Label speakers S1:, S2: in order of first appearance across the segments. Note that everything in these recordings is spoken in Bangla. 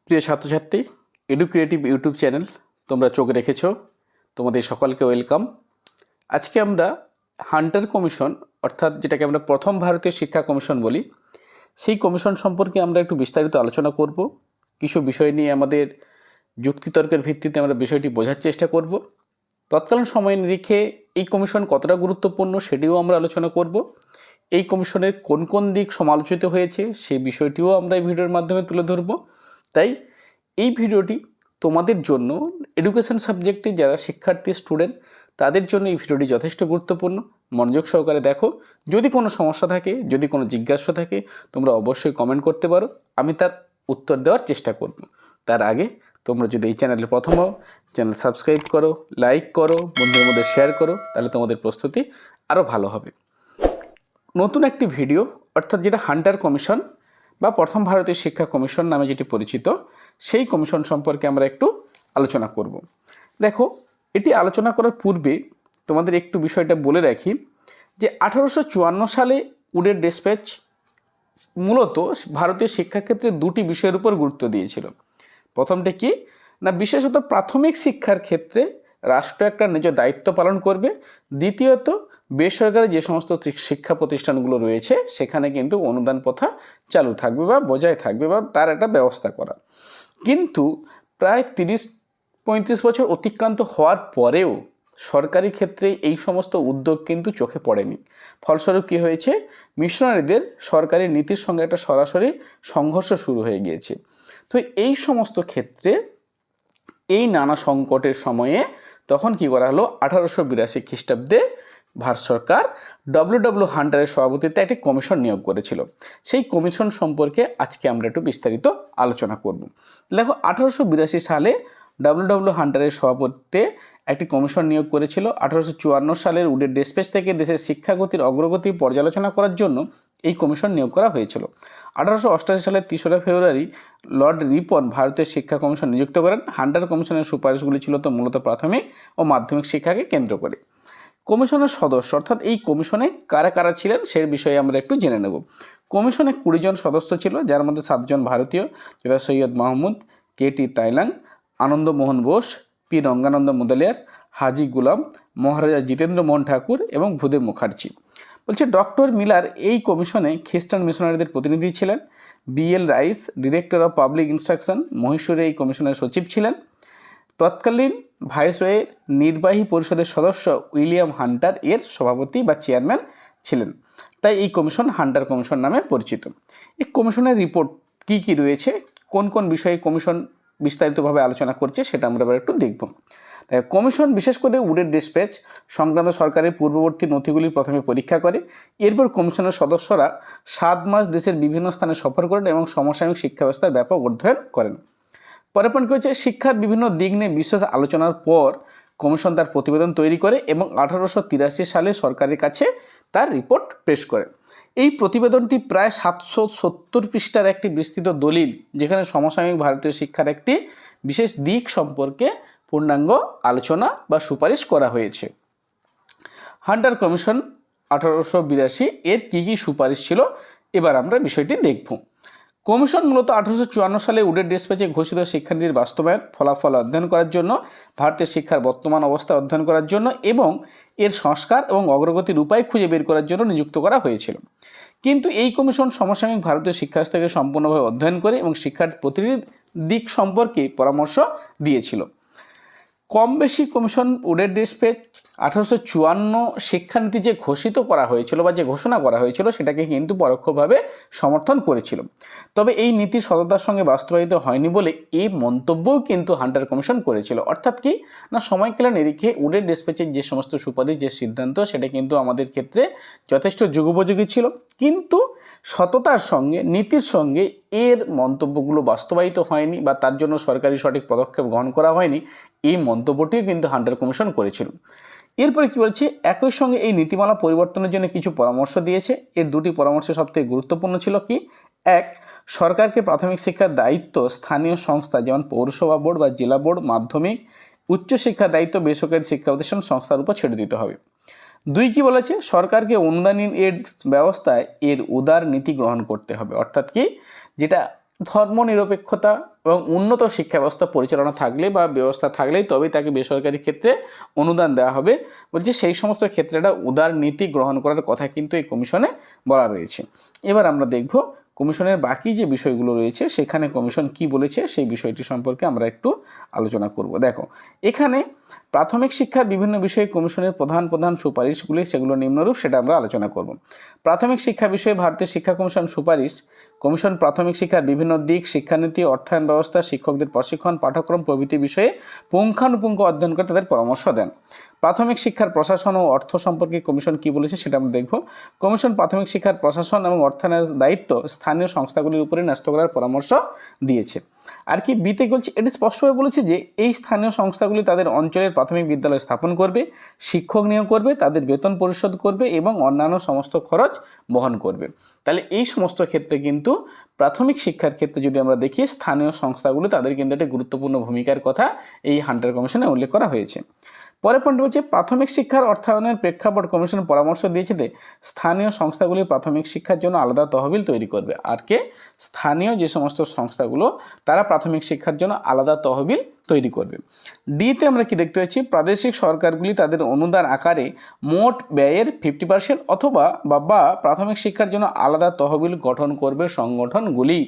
S1: প্রিয় ছাত্রছাত্রী, এডুক্রিয়েটিভ ইউটিউব চ্যানেল তোমরা চোখ রেখেছ, তোমাদের সকলকে ওয়েলকাম। আজকে আমরা হান্টার কমিশন অর্থাৎ যেটাকে আমরা প্রথম ভারতীয় শিক্ষা কমিশন বলি, সেই কমিশন সম্পর্কে আমরা একটু বিস্তারিত আলোচনা করব। কিছু বিষয় নিয়ে আমাদের যুক্তিতর্কের ভিত্তিতে আমরা বিষয়টি বোঝার চেষ্টা করব। তৎকালীন সময় নিরিখে এই কমিশন কতটা গুরুত্বপূর্ণ সেটিও আমরা আলোচনা করব। এই কমিশনের কোন কোন দিক সমালোচিত হয়েছে সেই বিষয়টিও আমরা এই ভিডিওর মাধ্যমে তুলে ধরব। তাই এই ভিডিওটি তোমাদের জন্য এডুকেশন সাবজেক্টে যারা শিক্ষার্থী স্টুডেন্ট তাদের জন্য এই ভিডিওটি যথেষ্ট গুরুত্বপূর্ণ। মনোযোগ সহকারে দেখো। যদি কোনো সমস্যা থাকে, যদি কোনো জিজ্ঞাসা থাকে, তোমরা অবশ্যই কমেন্ট করতে পারো, আমি তার উত্তর দেওয়ার চেষ্টা করব। তার আগে তোমরা যদি এই চ্যানেলে প্রথম হও, চ্যানেল সাবস্ক্রাইব করো, লাইক করো, বন্ধুদের মধ্যে শেয়ার করো, তাহলে তোমাদের প্রস্তুতি আরও ভালো হবে। নতুন একটি ভিডিও অর্থাৎ যেটা হান্টার কমিশন বা প্রথম ভারতীয় শিক্ষা কমিশন নামে যেটি পরিচিত, সেই কমিশন সম্পর্কে আমরা একটু আলোচনা করব। দেখো, এটি আলোচনা করার পূর্বে তোমাদের একটু বিষয়টা বলে রাখি যে 1854 সালে উডের ডিসপ্যাচ মূলত ভারতীয় শিক্ষাক্ষেত্রে দুটি বিষয়ের উপর গুরুত্ব দিয়েছিল। প্রথমটা কি না, বিশেষত প্রাথমিক শিক্ষার ক্ষেত্রে রাষ্ট্র একটা নিজ দায়িত্ব পালন করবে। দ্বিতীয়ত, বেসরকারি যে সমস্ত শিক্ষা প্রতিষ্ঠানগুলো রয়েছে সেখানে কিন্তু অনুদান প্রথা চালু থাকবে বা বজায় থাকবে বা তার একটা ব্যবস্থা করা। কিন্তু প্রায় 30-35 বছর অতিক্রান্ত হওয়ার পরেও সরকারি ক্ষেত্রে এই সমস্ত উদ্যোগ কিন্তু চোখে পড়েনি। ফলস্বরূপ কী হয়েছে, মিশনারিদের সরকারি নীতির সঙ্গে একটা সরাসরি সংঘর্ষ শুরু হয়ে গিয়েছে। তো এই সমস্ত ক্ষেত্রে এই নানা সংকটের সময়ে তখন কি করা হলো, 1882 খ্রিস্টাব্দে ভারত সরকার ডব্লিউ হান্টারের সভাপতিত্বে একটি কমিশন নিয়োগ করেছিল। সেই কমিশন সম্পর্কে আজকে আমরা একটু বিস্তারিত আলোচনা করব। দেখো, 1882 সালে ডব্লিউ হান্টারের সভাপতিত্বে একটি কমিশন নিয়োগ করেছিল। 1854 সালের উডের ডিসপ্যাচ থেকে দেশের শিক্ষাগতির অগ্রগতি পর্যালোচনা করার জন্য এই কমিশন নিয়োগ করা হয়েছিল। 1888 সালের 3রা ফেব্রুয়ারি লর্ড রিপন ভারতীয় শিক্ষা কমিশন নিযুক্ত করেন। হান্টার কমিশনের সুপারিশগুলি ছিল তো মূলত প্রাথমিক ও মাধ্যমিক শিক্ষাকে কেন্দ্র করে। কমিশনের সদস্য অর্থাৎ এই কমিশনে কারা কারা ছিলেন সে বিষয়ে আমরা একটু জেনে নেব। কমিশনে 20 জন সদস্য ছিল, যার মধ্যে 7 জন ভারতীয়, যথা সৈয়দ মাহমুদ, কে.টি. তাইলাং, আনন্দ মোহন বোস, পি. রঙ্গানন্দ মুদালিয়ার, হাজি গুলাম, মহারাজা জিতেন্দ্র মোহন ঠাকুর এবং ভূদেব মুখার্জি। বলছে ডক্টর মিলার এই কমিশনে খ্রিস্টান মিশনারিদের প্রতিনিধি ছিলেন। B L. Rice, director of public instruction, মহীশূরে এই কমিশনের সচিব ছিলেন। তৎকালীন ভাইসরয়ের নির্বাহী পরিষদের সদস্য উইলিয়াম হান্টার এর সভাপতি বা চেয়ারম্যান ছিলেন। তাই এই কমিশন হান্টার কমিশন নামে পরিচিত। এই কমিশনের রিপোর্ট কি কি রয়েছে, কোন কোন বিষয়ে কমিশন বিস্তারিতভাবে আলোচনা করছে সেটা আমরা এবার একটু দেখব। তাই কমিশন বিশেষ করে উডের ডিসপ্যাচ সংক্রান্ত সরকারের পূর্ববর্তী নথিগুলি প্রথমে পরীক্ষা করে। এরপর কমিশনের সদস্যরা 7 মাস দেশের বিভিন্ন স্থানে সফর করেন এবং সমসাময়িক শিক্ষা ব্যবস্থার ব্যাপক অধ্যয়ন করেন। পরের পয়েন্ট হচ্ছে শিক্ষার বিভিন্ন দিক নিয়ে বিশেষ আলোচনার পর কমিশন তার প্রতিবেদন তৈরি করে এবং 1883 সালে সরকারের কাছে তার রিপোর্ট পেশ করে। এই প্রতিবেদনটি প্রায় 770 পৃষ্ঠার একটি বিস্তৃত দলিল, যেখানে সমসাময়িক ভারতীয় শিক্ষার একটি বিশেষ দিক সম্পর্কে পূর্ণাঙ্গ আলোচনা বা সুপারিশ করা হয়েছে। হান্টার কমিশন 1882 এর কী কী সুপারিশ ছিল এবার আমরা বিষয়টি দেখব। কমিশন মূলত 1854 সালে উডের ডিসপ্যাচে ঘোষিত শিক্ষানীতির বাস্তবায়ন, ফলাফল অধ্যয়ন করার জন্য, ভারতের শিক্ষার বর্তমান অবস্থা অধ্যয়ন করার জন্য এবং এর সংস্কার এবং অগ্রগতির উপায় খুঁজে বের করার জন্য নিযুক্ত করা হয়েছিল। কিন্তু এই কমিশন সমসাময়িক ভারতীয় শিক্ষাব্যবস্থাকে সম্পূর্ণভাবে অধ্যয়ন করে এবং শিক্ষার প্রতিটি দিক সম্পর্কে পরামর্শ দিয়েছিল। কম বেশি কমিশন উডের ডিসপ্যাচ 1854 শিক্ষানীতি যে ঘোষিত করা হয়েছিল বা যে ঘোষণা করা হয়েছিল সেটাকে কিন্তু পরোক্ষভাবে সমর্থন করেছিল। তবে এই নীতি সততার সঙ্গে বাস্তবায়িত হয়নি বলে এই মন্তব্যও কিন্তু হান্টার কমিশন করেছিল। অর্থাৎ কি না, সময়কালের নিরিখে উডের ডিসপ্যাচের যে সমস্ত সুপারিশ, যে সিদ্ধান্ত, সেটা কিন্তু আমাদের ক্ষেত্রে যথেষ্ট যুগোপযোগী ছিল, কিন্তু সততার সঙ্গে নীতির সঙ্গে এর মন্তব্যগুলো বাস্তবায়িত হয়নি বা তার জন্য সরকারি সঠিক পদক্ষেপ গ্রহণ করা হয়নি, এই মন্তব্যটিও কিন্তু হান্টার কমিশন করেছিল। এরপরে কি বলছে, একই সঙ্গে এই নীতিমালা পরিবর্তনের জন্য কিছু পরামর্শ দিয়েছে। এর দুটি পরামর্শ সবথেকে গুরুত্বপূর্ণ ছিল কি, এক, সরকারকে প্রাথমিক শিক্ষার দায়িত্ব স্থানীয় সংস্থা যেমন পৌরসভা বোর্ড বা জেলা বোর্ড, মাধ্যমিক উচ্চশিক্ষার দায়িত্ব বেসরকারি শিক্ষা প্রতিষ্ঠান সংস্থার উপর ছেড়ে দিতে হবে। দুই, কি বলেছে, সরকারকে অনুদানহীন এর ব্যবস্থায় এর উদার নীতি গ্রহণ করতে হবে। অর্থাৎ কি, যেটা ধর্মনিরপেক্ষতা এবং উন্নত শিক্ষা ব্যবস্থা পরিচালনা থাকলে বা ব্যবস্থা থাকলেই তবেই তাকে বেসরকারি ক্ষেত্রে অনুদান দেওয়া হবে। বলছে সেই সমস্ত ক্ষেত্রে একটা উদার নীতি গ্রহণ করার কথা কিন্তু এই কমিশনে বলা রয়েছে। এবার আমরা দেখব কমিশনের বাকি যে বিষয়গুলো রয়েছে সেখানে কমিশন কি বলেছে সেই বিষয়টি সম্পর্কে আমরা একটু আলোচনা করব। দেখো, এখানে প্রাথমিক শিক্ষার বিভিন্ন বিষয়ে কমিশনের প্রধান প্রধান সুপারিশগুলি সেগুলো নিম্নরূপ, সেটা আমরা আলোচনা করব। প্রাথমিক শিক্ষা বিষয়ে ভারতের শিক্ষা কমিশন সুপারিশ: কমিশন প্রাথমিক শিক্ষার বিভিন্ন দিক, শিক্ষানীতি, অর্থায়ন ব্যবস্থা, শিক্ষকদের প্রশিক্ষণ, পাঠ্যক্রম প্রভৃতি বিষয়ে পুঙ্খানুপুঙ্খ অধ্যয়ন করে তাদের পরামর্শ দেন। প্রাথমিক শিক্ষার প্রশাসন ও অর্থ সম্পর্কে কমিশন কি বলেছে সেটা আমরা দেখব। কমিশন প্রাথমিক শিক্ষার প্রশাসন এবং অর্থায়নের দায়িত্ব স্থানীয় সংস্থাগুলির উপরে ন্যস্ত করার পরামর্শ দিয়েছে। আর কি বিতে বলছে, এটি স্পষ্টভাবে বলেছে যে এই স্থানীয় সংস্থাগুলি তাদের অঞ্চলের প্রাথমিক বিদ্যালয় স্থাপন করবে, শিক্ষক নিয়োগ করবে, তাদের বেতন পরিশোধ করবে এবং অন্যান্য সমস্ত খরচ বহন করবে। তাহলে এই সমস্ত ক্ষেত্রে কিন্তু প্রাথমিক শিক্ষার ক্ষেত্রে যদি আমরা দেখি স্থানীয় সংস্থাগুলো তাদের কিন্তু একটা গুরুত্বপূর্ণ ভূমিকার কথা এই হান্টার কমিশনে উল্লেখ করা হয়েছে। পরের পয়েন্ট হচ্ছে প্রাথমিক শিক্ষার অর্থায়নের প্রেক্ষাপট কমিশন পরামর্শ দিয়েছে যে স্থানীয় সংস্থাগুলি প্রাথমিক শিক্ষার জন্য আলাদা তহবিল তৈরি করবে। আর কে? স্থানীয় যে সমস্ত সংস্থাগুলো তারা প্রাথমিক শিক্ষার জন্য আলাদা তহবিল তৈরি করবে। ডিতে আমরা কি দেখতে পাচ্ছি, প্রাদেশিক সরকারগুলি তাদের অনুদান আকারে মোট ব্যয়ের 50% অথবা বা প্রাথমিক শিক্ষার জন্য আলাদা তহবিল গঠন করবে সংগঠনগুলি।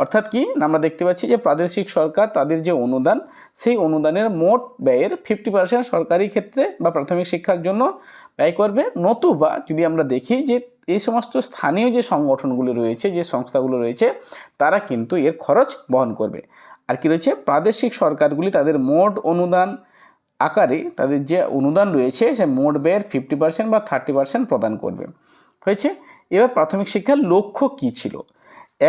S1: অর্থাৎ কি আমরা দেখতে পাচ্ছি যে প্রাদেশিক সরকার তাদের যে অনুদান সেই অনুদানের মোট ব্যয়ের 50% সরকারি ক্ষেত্রে বা প্রাথমিক শিক্ষার জন্য ব্যয় করবে, নতুবা যদি আমরা দেখি যে এই সমস্ত স্থানীয় যে সংগঠনগুলো রয়েছে, যে সংস্থাগুলো রয়েছে তারা কিন্তু এর খরচ বহন করবে। আর কি রয়েছে, প্রাদেশিক সরকারগুলি তাদের মোট অনুদান আকারে তাদের যে অনুদান রয়েছে সে মোট ব্যয়ের 50% বা 30% প্রদান করবে। হয়েছে। এবার প্রাথমিক শিক্ষার লক্ষ্য কি ছিল?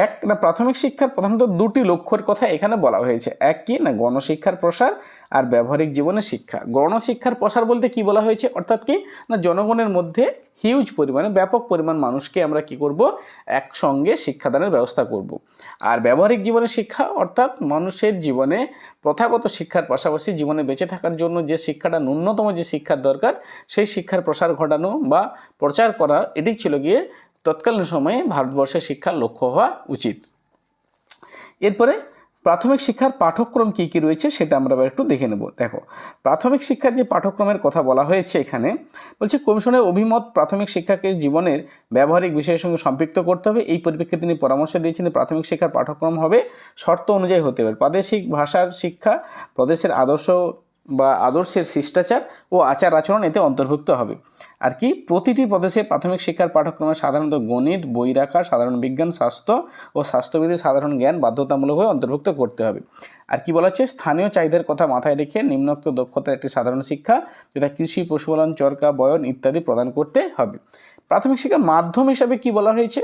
S1: এক না, প্রাথমিক শিক্ষার প্রধানত দুটি লক্ষ্যের কথা এখানে বলা হয়েছে। এক কি না, গণশিক্ষার প্রসার আর ব্যবহারিক জীবনের শিক্ষা। গণশিক্ষার প্রসার বলতে কি বলা হয়েছে, অর্থাৎ কি না জনগণের মধ্যে হিউজ পরিমাণে ব্যাপক পরিমাণ মানুষকে আমরা কি করব, একসঙ্গে শিক্ষাদানের ব্যবস্থা করব। আর ব্যবহারিক জীবনের শিক্ষা অর্থাৎ মানুষের জীবনে প্রথাগত শিক্ষার পাশাপাশি জীবনে বেঁচে থাকার জন্য যে শিক্ষাটা ন্যূনতম যে শিক্ষার দরকার সেই শিক্ষার প্রসার ঘটানো বা প্রচার করা, এটি ছিল গিয়ে তৎকালীন সময়ে ভারতবর্ষের শিক্ষার লক্ষ্য হওয়া উচিত। এরপরে প্রাথমিক শিক্ষার পাঠ্যক্রম কী কী রয়েছে সেটা আমরা এবার একটু দেখে নেব। দেখো, প্রাথমিক শিক্ষার যে পাঠ্যক্রমের কথা বলা হয়েছে এখানে বলছে কমিশনের অভিমত প্রাথমিক শিক্ষাকে জীবনের ব্যবহারিক বিষয়ের সঙ্গে সম্পৃক্ত করতে হবে। এই পরিপ্রেক্ষিতে তিনি পরামর্শ দিয়েছেন প্রাথমিক শিক্ষার পাঠ্যক্রম হবে শর্ত অনুযায়ী হতে হবে। প্রাদেশিক ভাষার শিক্ষা, প্রদেশের আদর্শ বা আদর্শের শিষ্টাচার ও আচার আচরণ এতে অন্তর্ভুক্ত হবে। আর কি প্রতিটি প্রদেশে প্রাথমিক শিক্ষার পাঠ্যক্রমে সাধারণত গণিত, বই রাখা, সাধারণ বিজ্ঞান, স্বাস্থ্য ও স্বাস্থ্যবিধির সাধারণ জ্ঞান বাধ্যতামূলকভাবে অন্তর্ভুক্ত করতে হবে। আর কি বলা হচ্ছে, স্থানীয় চাহিদার কথা মাথায় রেখে নিম্নোক্ত দক্ষতার একটি সাধারণ শিক্ষা যেটা কৃষি, পশুপালন, চরকা, বয়ন ইত্যাদি প্রদান করতে হবে। প্রাথমিক শিক্ষার মাধ্যম হিসাবে কি বলা হয়েছে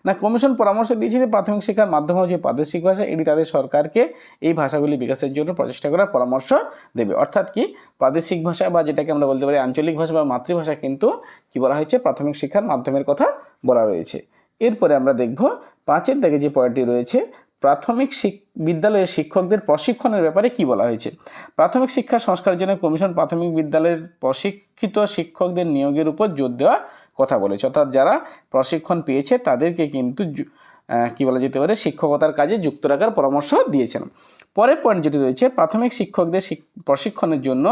S1: না, কমিশন পরামর্শ দিয়েছে যে প্রাথমিক শিক্ষার মাধ্যম হচ্ছে প্রাদেশিক ভাষা, এটি তাদের সরকারকে এই ভাষাগুলি বিকাশের জন্য প্রচেষ্টা করার পরামর্শ দেবে। অর্থাৎ কি প্রাদেশিক ভাষা বা যেটাকে আমরা বলতে পারি আঞ্চলিক ভাষা বা মাতৃভাষা কিন্তু কি বলা হয়েছে, প্রাথমিক শিক্ষার মাধ্যমের কথা বলা রয়েছে। এরপরে আমরা দেখব 5-এর দাগে যে পয়েন্টটি রয়েছে, প্রাথমিক বিদ্যালয়ের শিক্ষকদের প্রশিক্ষণের ব্যাপারে কি বলা হয়েছে। প্রাথমিক শিক্ষা সংস্কারের জন্য কমিশন প্রাথমিক বিদ্যালয়ের প্রশিক্ষিত শিক্ষকদের নিয়োগের উপর জোর দেওয়া কথা বলেছে। অর্থাৎ যারা প্রশিক্ষণ পেয়েছে তাদেরকে কিন্তু কি বলা যেতে পারে শিক্ষকতার কাজে যুক্ত রাখার পরামর্শ দিয়েছেন। পরের পয়েন্ট যেটি রয়েছে, প্রাথমিক শিক্ষকদের প্রশিক্ষণের জন্য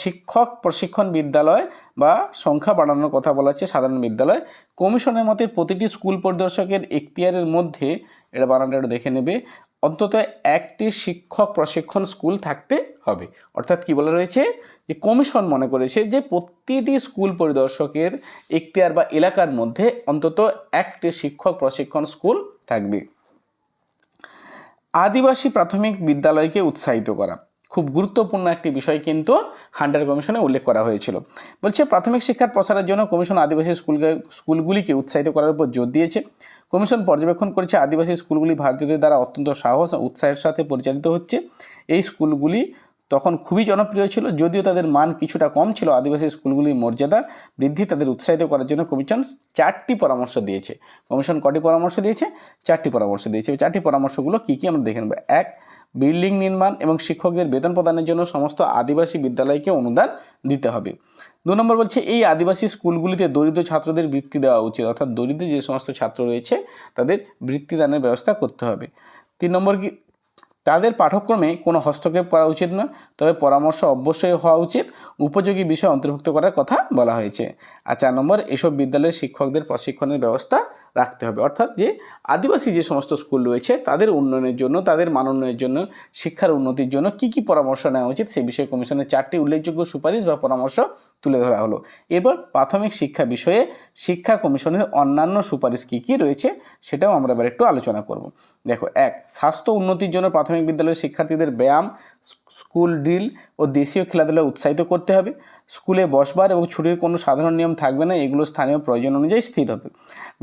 S1: শিক্ষক প্রশিক্ষণ বিদ্যালয় বা সংখ্যা বাড়ানোর কথা বলা হচ্ছে সাধারণ বিদ্যালয়। কমিশনের মতে প্রতিটি স্কুল পরিদর্শকের এখতিয়ারের মধ্যে, এটা বানানটা একটু দেখে নেবে, অন্তত একটি শিক্ষক প্রশিক্ষণ স্কুল থাকতে হবে। অর্থাৎ কি বলা রয়েছে যে কমিশন মনে করেছে যে প্রতিটি স্কুল পরিদর্শকের এখতিয়ার বা এলাকার মধ্যে অন্তত একটি শিক্ষক প্রশিক্ষণ স্কুল থাকবে। আদিবাসী প্রাথমিক বিদ্যালয়কে উৎসাহিত করা খুব গুরুত্বপূর্ণ একটি বিষয় কিন্তু হান্টার কমিশনে উল্লেখ করা হয়েছিল। বলছে প্রাথমিক শিক্ষার প্রসারের জন্য কমিশন আদিবাসী স্কুলগুলিকে উৎসাহিত করার উপর জোর দিয়েছে। কমিশন পর্যবেক্ষণ করেছে আদিবাসী স্কুলগুলি ভারতীয়দের দ্বারা অত্যন্ত সাহস ও উৎসাহের সাথে পরিচালিত হচ্ছে। এই স্কুলগুলি তখন খুবই জনপ্রিয় ছিল, যদিও তাদের মান কিছুটা কম ছিল। আদিবাসী স্কুলগুলির মর্যাদা বৃদ্ধি তাদের উৎসাহিত করার জন্য কমিশন 4টি পরামর্শ দিয়েছে। কমিশন কটি পরামর্শ দিয়েছে? 4টি পরামর্শ দিয়েছে। 4টি পরামর্শগুলো কী কী আমরা দেখে নেব। 1, বিল্ডিং নির্মাণ এবং শিক্ষকদের বেতন প্রদানের জন্য সমস্ত আদিবাসী বিদ্যালয়কে অনুদান দিতে হবে। 2 নম্বর বলছে এই আদিবাসী স্কুলগুলিতে দরিদ্র ছাত্রদের বৃত্তি দেওয়া উচিত। অর্থাৎ দরিদ্র যে সমস্ত ছাত্র রয়েছে তাদের বৃত্তি দানের ব্যবস্থা করতে হবে। 3 নম্বর কি, তাদের পাঠ্যক্রমে কোনো হস্তক্ষেপ করা উচিত না, তবে পরামর্শ অবশ্যই হওয়া উচিত, উপযোগী বিষয় অন্তর্ভুক্ত করার কথা বলা হয়েছে। আর 4 নম্বর, এসব বিদ্যালয়ের শিক্ষকদের প্রশিক্ষণের ব্যবস্থা রাখতে হবে। অর্থাৎ যে আদিবাসী যে সমস্ত স্কুল রয়েছে তাদের উন্নয়নের জন্য, তাদের মানোন্নয়নের জন্য, শিক্ষার উন্নতির জন্য কী কী পরামর্শ নেওয়া উচিত সে বিষয়ে কমিশনের 4টি উল্লেখযোগ্য সুপারিশ বা পরামর্শ তুলে ধরা হলো। এবার প্রাথমিক শিক্ষা বিষয়ে শিক্ষা কমিশনের অন্যান্য সুপারিশ কী কী রয়েছে সেটাও আমরা এবার একটু আলোচনা করব। দেখো, 1, স্বাস্থ্য উন্নতির জন্য প্রাথমিক বিদ্যালয়ের শিক্ষার্থীদের ব্যায়াম, স্কুল ড্রিল ও দেশীয় খেলাধুলা উৎসাহিত করতে হবে। স্কুলে বসবার এবং ছুটির কোনো সাধারণ নিয়ম থাকবে না, এগুলো স্থানীয় প্রয়োজন অনুযায়ী স্থির হবে।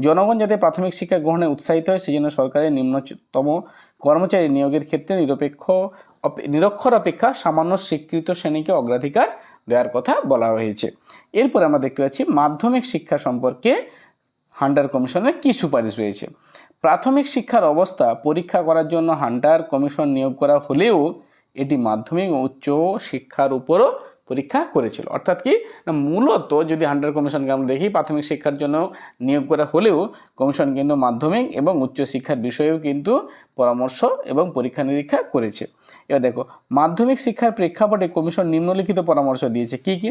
S1: জনগণ যাতে প্রাথমিক শিক্ষা গ্রহণে উৎসাহিত হয় সেজন্য সরকারের নিম্নতম কর্মচারী নিয়োগের ক্ষেত্রে নিরক্ষর অপেক্ষা সামান্য স্বীকৃত শ্রেণীকে অগ্রাধিকার দেওয়ার কথা বলা হয়েছে। এরপর আমরা দেখতে পাচ্ছি মাধ্যমিক শিক্ষা সম্পর্কে হান্টার কমিশনের কী সুপারিশ রয়েছে। প্রাথমিক শিক্ষার অবস্থা পরীক্ষা করার জন্য হান্টার কমিশন নিয়োগ করা হলেও এটি মাধ্যমিক ও উচ্চ শিক্ষার উপরও পরীক্ষা করেছিল। অর্থাৎ কি না, মূলত যদি হান্টার কমিশনকে আমরা দেখি প্রাথমিক শিক্ষার জন্য নিয়োগ করা হলেও কমিশন কিন্তু মাধ্যমিক এবং উচ্চ শিক্ষার বিষয়েও কিন্তু পরামর্শ এবং পরীক্ষা নিরীক্ষা করেছে। এবার দেখো, মাধ্যমিক শিক্ষার প্রেক্ষাপটে কমিশন নিম্নলিখিত পরামর্শ দিয়েছে। কি কি?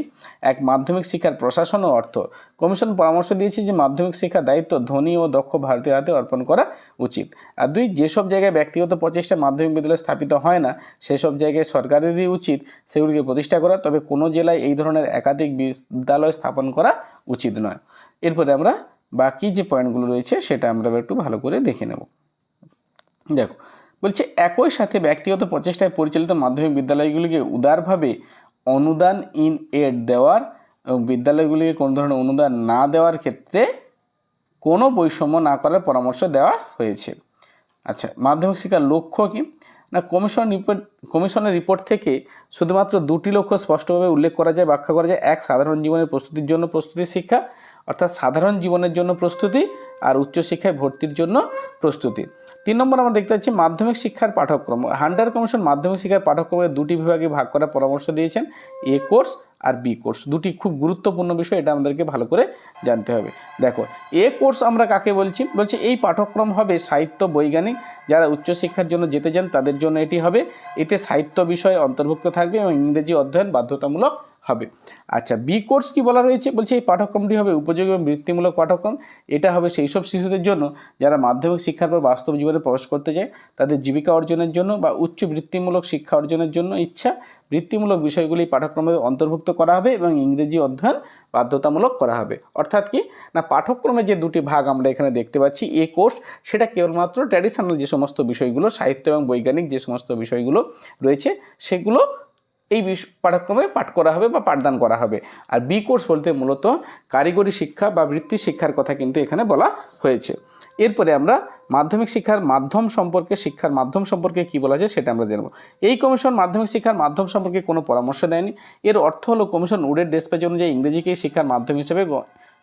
S1: 1, মাধ্যমিক শিক্ষার প্রশাসন ও অর্থ। কমিশন পরামর্শ দিয়েছে যে মাধ্যমিক শিক্ষার দায়িত্ব ধনী ও দক্ষ ভারতীয় হাতে অর্পণ করা উচিত। আর 2, যেসব জায়গায় ব্যক্তিগত প্রচেষ্টায় মাধ্যমিক বিদ্যালয় স্থাপিত হয় না সেসব জায়গায় সরকারেরই উচিত সেগুলিকে প্রতিষ্ঠা করা, তবে কোনো জেলায় এই ধরনের একাধিক বিদ্যালয় স্থাপন করা উচিত নয়। এরপরে আমরা বাকি যে পয়েন্টগুলো রয়েছে সেটা আমরা একটু ভালো করে দেখে নেব। দেখো, বলছে একই সাথে ব্যক্তিগত প্রচেষ্টায় পরিচালিত মাধ্যমিক বিদ্যালয়গুলিকে উদারভাবে অনুদান ইন এড দেওয়ার এবং বিদ্যালয়গুলিকে কোনো ধরনের অনুদান না দেওয়ার ক্ষেত্রে কোনো বৈষম্য না করার পরামর্শ দেওয়া হয়েছে। আচ্ছা, মাধ্যমিক শিক্ষার লক্ষ্য কি না, কমিশনের রিপোর্ট থেকে শুধুমাত্র 2টি লক্ষ্য স্পষ্টভাবে উল্লেখ করা যায়, ব্যাখ্যা করা যায়। 1, সাধারণ জীবনের প্রস্তুতির জন্য প্রস্তুতি শিক্ষা, অর্থাৎ সাধারণ জীবনের জন্য প্রস্তুতি, আর উচ্চশিক্ষায় ভর্তির জন্য প্রস্তুতি। 3 নম্বর আমরা দেখতে পাচ্ছি মাধ্যমিক শিক্ষার পাঠ্যক্রম। হান্টার কমিশন মাধ্যমিক শিক্ষার পাঠ্যক্রমের 2টি বিভাগে ভাগ করার পরামর্শ দিয়েছেন, এ কোর্স আর বি কোর্স। 2টি খুব গুরুত্বপূর্ণ বিষয়, এটা আমাদেরকে ভালো করে জানতে হবে। দেখো, এ কোর্স আমরা কাকে বলছি? বলছি এই পাঠ্যক্রম হবে সাহিত্য বৈজ্ঞানিক, যারা উচ্চশিক্ষার জন্য যেতে চান তাদের জন্য এটি হবে। এতে সাহিত্য বিষয় অন্তর্ভুক্ত থাকবে এবং ইংরেজি অধ্যয়ন বাধ্যতামূলক হবে। আচ্ছা, বি কোর্স কি বলা রয়েছে? বলছে এই পাঠ্যক্রমটি হবে উপযোগী এবং বৃত্তিমূলক পাঠ্যক্রম। এটা হবে সেই সব শিশুদের জন্য যারা মাধ্যমিক শিক্ষার পর বাস্তব জীবনে প্রবেশ করতে চায়, তাদের জীবিকা অর্জনের জন্য বা উচ্চ বৃত্তিমূলক শিক্ষা অর্জনের জন্য ইচ্ছা। বৃত্তিমূলক বিষয়গুলি পাঠ্যক্রমে অন্তর্ভুক্ত করা হবে এবং ইংরেজি অধ্যয়ন বাধ্যতামূলক করা হবে। অর্থাৎ কি না, পাঠ্যক্রমের যে 2টি ভাগ আমরা এখানে দেখতে পাচ্ছি, এ কোর্স সেটা কেবলমাত্র ট্র্যাডিশনাল যে সমস্ত বিষয়গুলো, সাহিত্য এবং বৈজ্ঞানিক যে সমস্ত বিষয়গুলো রয়েছে সেগুলো এই পাঠ্যক্রমে পাঠ করা হবে বা পাঠদান করা হবে। আর বি কোর্স বলতে মূলত কারিগরি শিক্ষা বা বৃত্তি শিক্ষার কথা কিন্তু এখানে বলা হয়েছে। এরপরে আমরা মাধ্যমিক শিক্ষার মাধ্যম সম্পর্কে কী বলা যায় সেটা আমরা জানব। এই কমিশন মাধ্যমিক শিক্ষার মাধ্যম সম্পর্কে কোনো পরামর্শ দেয়নি। এর অর্থ হলো কমিশন উডের ডেসপ্যাচ অনুযায়ী ইংরেজিকেই শিক্ষার মাধ্যম হিসেবে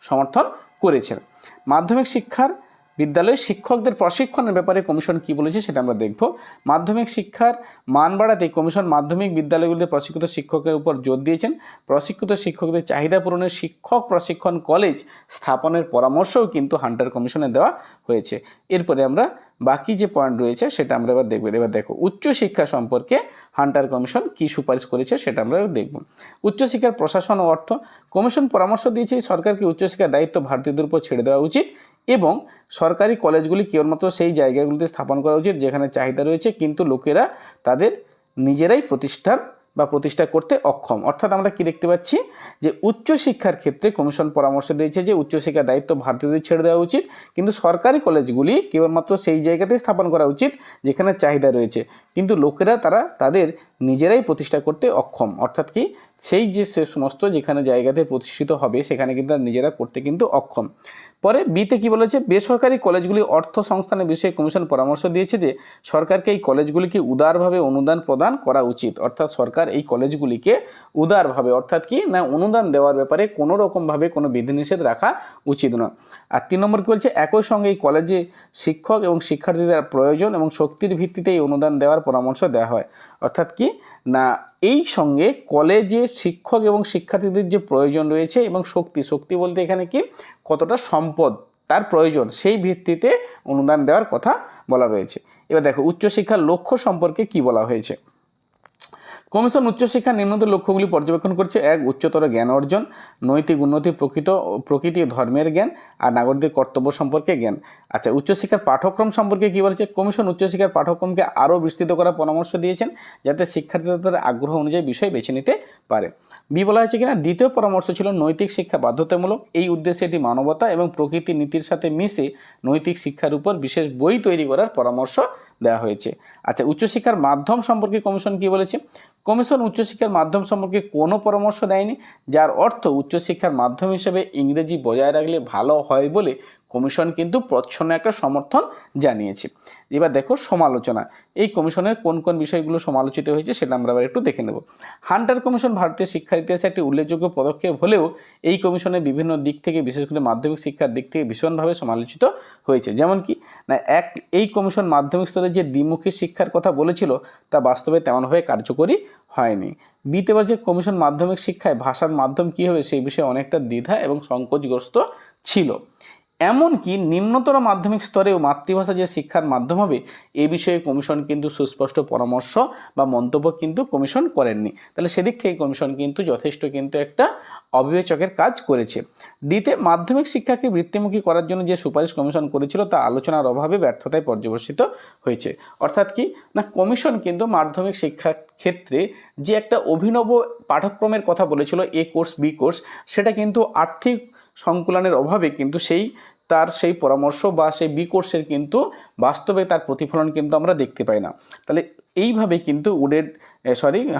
S1: সমর্থন করেছেন। মাধ্যমিক শিক্ষার বিদ্যালয়ে শিক্ষকদের প্রশিক্ষণের ব্যাপারে কমিশন কি বলেছে সেটা আমরা দেখব। মাধ্যমিক শিক্ষার মান বাড়াতে কমিশন মাধ্যমিক বিদ্যালয়গুলিতে প্রশিক্ষিত শিক্ষকের উপর জোর দিয়েছেন। প্রশিক্ষিত শিক্ষকদের চাহিদা পূরণে শিক্ষক প্রশিক্ষণ কলেজ স্থাপনের পরামর্শও কিন্তু হান্টার কমিশনে দেওয়া হয়েছে। এরপরে আমরা বাকি যে পয়েন্ট রয়েছে সেটা আমরা এবার দেখব। এবার দেখো, উচ্চশিক্ষা সম্পর্কে হান্টার কমিশন কি সুপারিশ করেছে সেটা আমরা দেখব। উচ্চশিক্ষার প্রশাসন ও অর্থ। কমিশন পরামর্শ দিয়েছে সরকারকে উচ্চশিক্ষার দায়িত্ব ভারতীয়দের উপর ছেড়ে দেওয়া উচিত এবং সরকারি কলেজগুলি কেবলমাত্র সেই জায়গাগুলিতে স্থাপন করা উচিত যেখানে চাহিদা রয়েছে কিন্তু লোকেরা তাদের নিজেরাই প্রতিষ্ঠা করতে অক্ষম। অর্থাৎ আমরা কি দেখতে পাচ্ছি যে উচ্চশিক্ষার ক্ষেত্রে কমিশন পরামর্শ দিয়েছে যে উচ্চশিক্ষার দায়িত্ব ভারতীয়দের ছেড়ে দেওয়া উচিত, কিন্তু সরকারি কলেজগুলি কেবলমাত্র সেই জায়গাতেই স্থাপন করা উচিত যেখানে চাহিদা রয়েছে কিন্তু লোকেরা তাদের নিজেরাই প্রতিষ্ঠা করতে অক্ষম। অর্থাৎ কি সেই সমস্ত যেখানে জায়গাতে প্রতিষ্ঠিত হবে সেখানে কিন্তু নিজেরা করতে কিন্তু অক্ষম। পরে বিতে কি বলেছে, বেসরকারি কলেজগুলি অর্থ সংস্থানের বিষয়ে কমিশন পরামর্শ দিয়েছে যে সরকারকে এই কলেজগুলিকে উদারভাবে অনুদান প্রদান করা উচিত। অর্থাৎ সরকার এই কলেজগুলিকে উদারভাবে অর্থাৎ কি না অনুদান দেওয়ার ব্যাপারে কোনো রকমভাবে কোনো বিধিনিষেধ রাখা উচিত নয়। আর 3 নম্বর কি বলছে, একই সঙ্গে এই কলেজে শিক্ষক এবং শিক্ষার্থীদের প্রয়োজন এবং শক্তির ভিত্তিতে এই অনুদান দেওয়ার পরামর্শ দেওয়া হয়। অর্থাৎ কি না এই সঙ্গে কলেজে শিক্ষক এবং শিক্ষার্থীদের যে প্রয়োজন রয়েছে এবং শক্তি বলতে এখানে কি কতটা সম্পদ তার প্রয়োজন সেই ভিত্তিতে অনুদান দেওয়ার কথা বলা রয়েছে। এবার দেখো উচ্চশিক্ষার লক্ষ্য সম্পর্কে কি বলা হয়েছে। কমিশন উচ্চশিক্ষার নিম্নলিখিত লক্ষ্যগুলি পর্যবেক্ষণ করছে। 1. উচ্চতর জ্ঞান অর্জন, নৈতিক উন্নতি, প্রকৃতি ও ধর্মের জ্ঞান আর নাগরিকদের কর্তব্য সম্পর্কে জ্ঞান। আচ্ছা, উচ্চশিক্ষার পাঠ্যক্রম সম্পর্কে কী বলেছে। কমিশন উচ্চশিক্ষার পাঠ্যক্রমকে আরও বিস্তৃত করার পরামর্শ দিয়েছেন যাতে শিক্ষার্থীরা তাদের আগ্রহ অনুযায়ী বিষয় বেছে নিতে পারে। বি বলা হয়েছে কিনা, দ্বিতীয় পরামর্শ ছিল নৈতিক শিক্ষা বাধ্যতামূলক। এই উদ্দেশ্যে এটি মানবতা এবং প্রকৃতি নীতির সাথে মিশে নৈতিক শিক্ষার উপর বিশেষ বই তৈরি করার পরামর্শ দেওয়া হয়েছে। আচ্ছা, উচ্চশিক্ষার মাধ্যম সম্পর্কে কমিশন কী বলেছে। কমিশন উচ্চশিক্ষার মাধ্যম সম্পর্কে কোনো পরামর্শ দেয়নি, যার অর্থ উচ্চশিক্ষার মাধ্যম হিসেবে ইংরেজি বজায় রাখলে ভালো হয় বলে কমিশন কিন্তু প্রচ্ছন্ন একটা সমর্থন জানিয়েছে। এবার দেখো সমালোচনা, এই কমিশনের কোন কোন বিষয়গুলো সমালোচিত হয়েছে সেটা আমরা আবার একটু দেখে নেব। হান্টার কমিশন ভারতীয় শিক্ষার ইতিহাসে একটি উল্লেখযোগ্য পদক্ষেপ হলেও এই কমিশনের বিভিন্ন দিক থেকে, বিশেষ করে মাধ্যমিক শিক্ষার দিক থেকে ভীষণভাবে সমালোচিত হয়েছে। যেমন কি না, এই কমিশন মাধ্যমিক স্তরে যে দ্বিমুখী শিক্ষার কথা বলেছিল তা বাস্তবে তেমনভাবে কার্যকরী হয়নি। বিতে বলছে কমিশন মাধ্যমিক শিক্ষায় ভাষার মাধ্যম কী হবে সেই বিষয়ে অনেকটা দ্বিধা এবং সংকোচগ্রস্ত ছিল। এমনকি নিম্নতর মাধ্যমিক স্তরেও মাতৃভাষা যে শিক্ষার মাধ্যম হবে এ বিষয়ে কমিশন কিন্তু সুস্পষ্ট পরামর্শ বা মন্তব্য কিন্তু কমিশন করেননি। তাহলে সেদিক থেকে কমিশন কিন্তু যথেষ্ট কিন্তু একটা অবিবেচকের কাজ করেছে। দ্বিতীয়, মাধ্যমিক শিক্ষাকে বৃত্তিমুখী করার জন্য যে সুপারিশ কমিশন করেছিল তা আলোচনার অভাবে ব্যর্থতায় পর্যবেসিত হয়েছে। অর্থাৎ কি না, কমিশন কিন্তু মাধ্যমিক শিক্ষা ক্ষেত্রে যে একটা অভিনব পাঠ্যক্রমের কথা বলেছিল, এ কোর্স বি কোর্স, সেটা কিন্তু আর্থিক সংকুলনের অভাবে কিন্তু তার সেই পরামর্শ বা সেই বি কোর্সের কিন্তু বাস্তবে তার প্রতিফলন কিন্তু আমরা দেখতে পাই না। তাহলে এইভাবে কিন্তু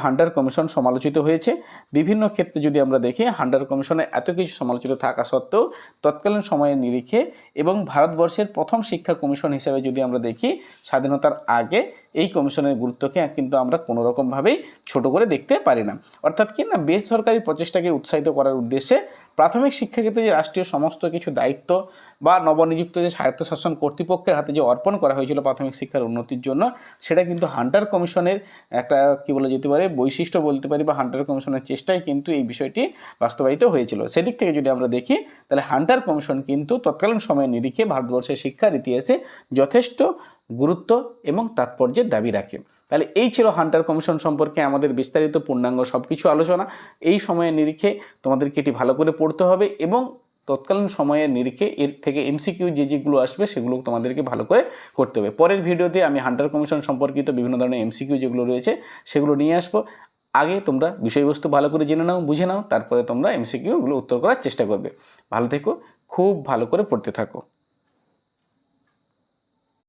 S1: হান্টার কমিশন সমালোচিত হয়েছে। বিভিন্ন ক্ষেত্রে যদি আমরা দেখি, হান্টার কমিশনে এত কিছু সমালোচিত থাকা সত্ত্বেও তৎকালীন সময়ের নিরিখে এবং ভারতবর্ষের প্রথম শিক্ষা কমিশন হিসেবে যদি আমরা দেখি স্বাধীনতার আগে, এই কমিশনের গুরুত্বকে কিন্তু আমরা কোনো রকমভাবেই ছোট করে দেখতে পারি না। অর্থাৎ কি না, বেসরকারি প্রচেষ্টাকে উৎসাহিত করার উদ্দেশ্যে প্রাথমিক শিক্ষাক্ষেত্রে যে রাষ্ট্রীয় সমস্ত কিছু দায়িত্ব বা নবনিযুক্ত যে স্বায়ত্তশাসন কর্তৃপক্ষের হাতে যে অর্পণ করা হয়েছিল প্রাথমিক শিক্ষার উন্নতির জন্য, সেটা কিন্তু হান্টার কমিশনের একটা কী বলা যেতে পারে বৈশিষ্ট্য বলতে পারি, বা হান্টার কমিশনের চেষ্টায় কিন্তু এই বিষয়টি বাস্তবায়িত হয়েছিল। সেদিক থেকে যদি আমরা দেখি তাহলে হান্টার কমিশন কিন্তু তৎকালীন সময়ের নিরিখে ভারতবর্ষের শিক্ষার ইতিহাসে যথেষ্ট গুরুত্ব এবং তাৎপর্যের দাবি রাখে। তাহলে এই ছিল হান্টার কমিশন সম্পর্কে আমাদের বিস্তারিত পূর্ণাঙ্গ সব কিছু আলোচনা। এই সময়ের নিরিখে তোমাদেরকে এটি ভালো করে পড়তে হবে এবং তৎকালীন সময়ের নিরিখে এর থেকে এমসিকিউ যেগুলো আসবে সেগুলো তোমাদেরকে ভালো করে করতে হবে। পরের ভিডিওতে আমি হান্টার কমিশন সম্পর্কিত বিভিন্ন ধরনের এমসিকিউ যেগুলো রয়েছে সেগুলো নিয়ে আসবো। আগে তোমরা বিষয়বস্তু ভালো করে জেনে নাও, বুঝে নাও, তারপরে তোমরা এমসিকিউগুলো উত্তর করার চেষ্টা করবে। ভালো থেকো, খুব ভালো করে পড়তে থাকো।